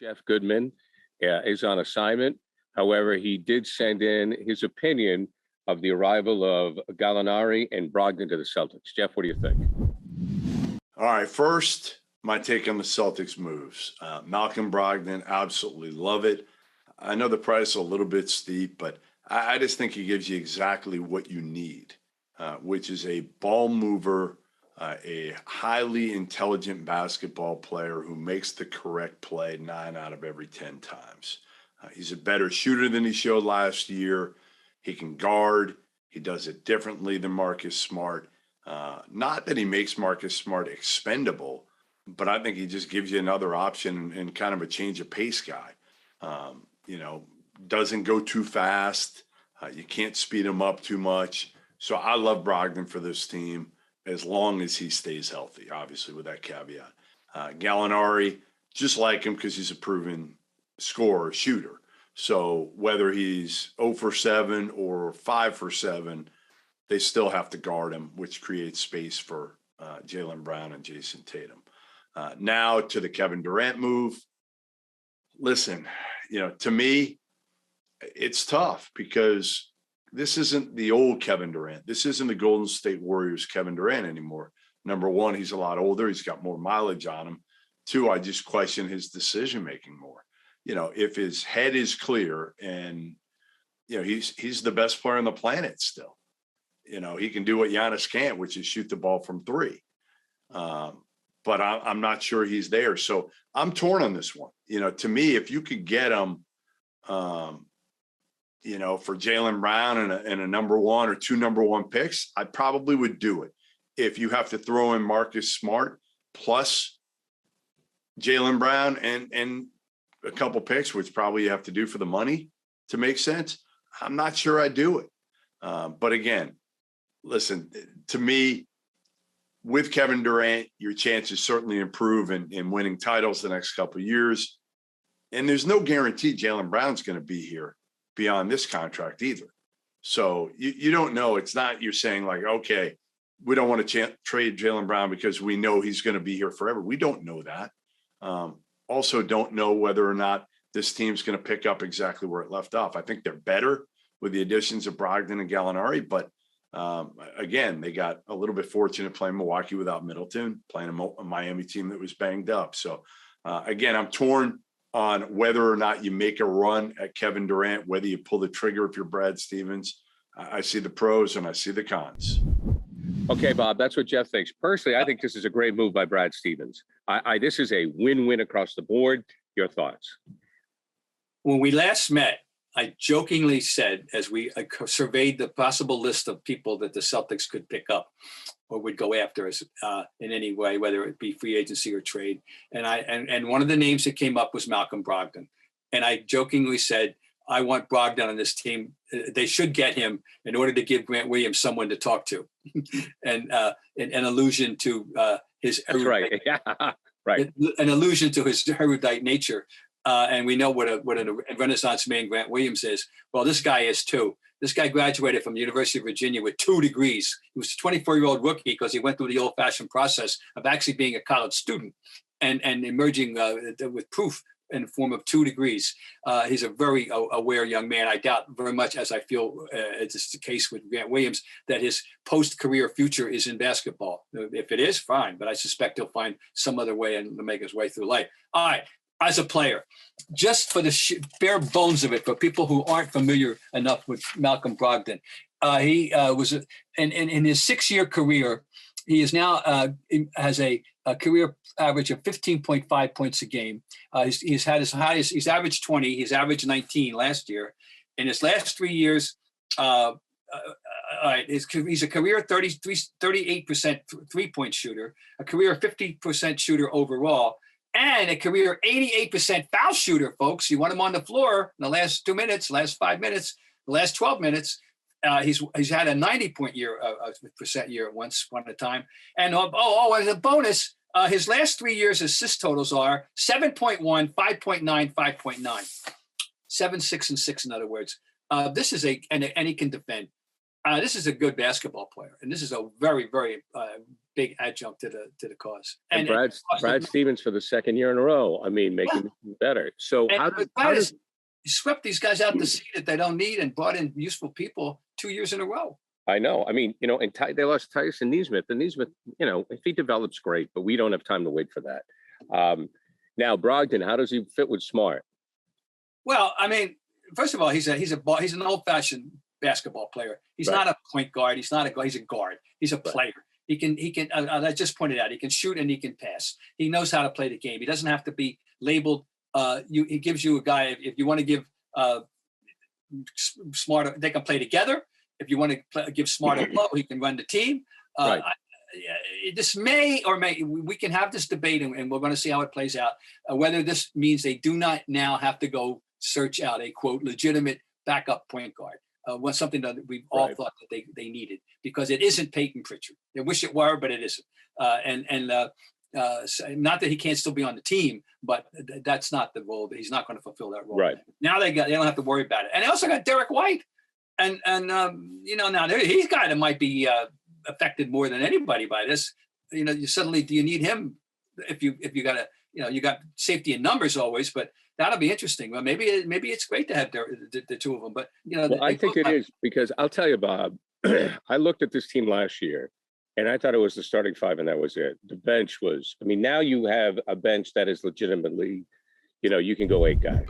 Jeff Goodman is on assignment. However, he did send in his opinion of the arrival of Gallinari and Brogdon to the Celtics. Jeff, what do you think? All right, first, my take on the Celtics moves. Malcolm Brogdon, absolutely love it. I know the price is a little bit steep, but I just think he gives you exactly what you need, which is a ball mover, a highly intelligent basketball player who makes the correct play 9 out of every 10 times. He's a better shooter than he showed last year. He can guard. He does it differently than Marcus Smart. Not that he makes Marcus Smart expendable, but I think he just gives you another option and kind of a change of pace guy. Doesn't go too fast. You can't speed him up too much. So I love Brogdon for this team as long as he stays healthy, obviously with that caveat. Gallinari, just like him because he's a proven scorer, shooter. So whether he's 0 for 7 or 5 for 7, they still have to guard him, which creates space for Jaylen Brown and Jason Tatum. Now to the Kevin Durant move. Listen, to me, it's tough because this isn't the old Kevin Durant. This isn't the Golden State Warriors Kevin Durant anymore. Number one, he's a lot older. He's got more mileage on him. 2, I just question his decision-making more. If his head is clear and, he's the best player on the planet still. He can do what Giannis can't, which is shoot the ball from 3. But I'm not sure he's there. So I'm torn on this one. To me, if you could get him, for Jaylen Brown and a number 1 or 2 number 1 picks, I probably would do it. If you have to throw in Marcus Smart plus Jaylen Brown and a couple picks, which probably you have to do for the money to make sense, I'm not sure I'd do it. But again, listen, to me, with Kevin Durant, your chances certainly improve in winning titles the next couple of years. And there's no guarantee Jaylen Brown's going to be here beyond this contract either. So you don't know. It's not you're saying like, okay, we don't want to trade Jaylen Brown because we know he's going to be here forever. We don't know that. Also don't know whether or not this team's going to pick up exactly where it left off. I think they're better with the additions of Brogdon and Gallinari, but again, they got a little bit fortunate playing Milwaukee without Middleton, playing a Miami team that was banged up. So again, I'm torn on whether or not you make a run at Kevin Durant, whether you pull the trigger if you're Brad Stevens. I see the pros and I see the cons. Okay, Bob, that's what Jeff thinks. Personally, I think this is a great move by Brad Stevens. This is a win-win across the board. Your thoughts? When we last met, I jokingly said, as we surveyed the possible list of people that the Celtics could pick up or would go after us in any way, whether it be free agency or trade, and one of the names that came up was Malcolm Brogdon. And I jokingly said, I want Brogdon on this team. They should get him in order to give Grant Williams someone to talk to, and an allusion to his erudite, right. Yeah, right. An allusion to his erudite nature. And we know what a Renaissance man Grant Williams is. Well, this guy is too. This guy graduated from the University of Virginia with 2 degrees. He was a 24-year-old rookie because he went through the old-fashioned process of actually being a college student and emerging with proof in the form of 2 degrees. He's a very aware young man. I doubt very much, as I feel it's the case with Grant Williams, that his post-career future is in basketball. If it is, fine, but I suspect he'll find some other way and make his way through life. All right. As a player, just for the bare bones of it, for people who aren't familiar enough with Malcolm Brogdon, he was in his 6-year career. He is now has a career average of 15.5 points a game. He's had his highest. He's averaged 20. He's averaged 19 last year. In his last 3 years, he's a career 38% 3-point shooter, a career 50% shooter overall. And a career 88% foul shooter, folks. You want him on the floor in the last 2 minutes, last 5 minutes, the last 12 minutes. He's had a 90-point percent year once upon a time. And as a bonus, his last 3 years' assist totals are 7.1, 5.9, 5.9, 7, 6, and 6. In other words, this is and he can defend. This is a good basketball player, and this is a very, very big adjunct to the cause. And Brad Stevens for the second year in a row. I mean, making it better. So how does he swept these guys out to see that they don't need and brought in useful people 2 years in a row? I know. I mean, and they lost Tyson Nesmith. And Nesmith, if he develops, great, but we don't have time to wait for that. Now, Brogdon, how does he fit with Smart? Well, I mean, first of all, he's an old-fashioned basketball player. He's not a point guard. He's not a guard. He's a guard. He's a player. He can. I just pointed out, he can shoot and he can pass. He knows how to play the game. He doesn't have to be labeled. He gives you a guy. If you want to give Smart, they can play together. If you want to give Smart a blow, he can run the team. This may we can have this debate, and we're going to see how it plays out. Whether this means they do not now have to go search out a quote legitimate backup point guard. Was something that we've all thought that they needed, because it isn't Peyton Pritchard. I wish it were, but it isn't. Not that he can't still be on the team, but that's not the role. He's not going to fulfill that role. Right. Now they don't have to worry about it. And they also got Derek White, and now he's a guy that might be affected more than anybody by this. You suddenly, do you need him if you got you got safety in numbers always, but that'll be interesting. Well, maybe it's great to have the two of them, but I think it is, because I'll tell you, Bob, I looked at this team last year and I thought it was the starting five and that was it. The bench was, now you have a bench that is legitimately, you can go 8 guy.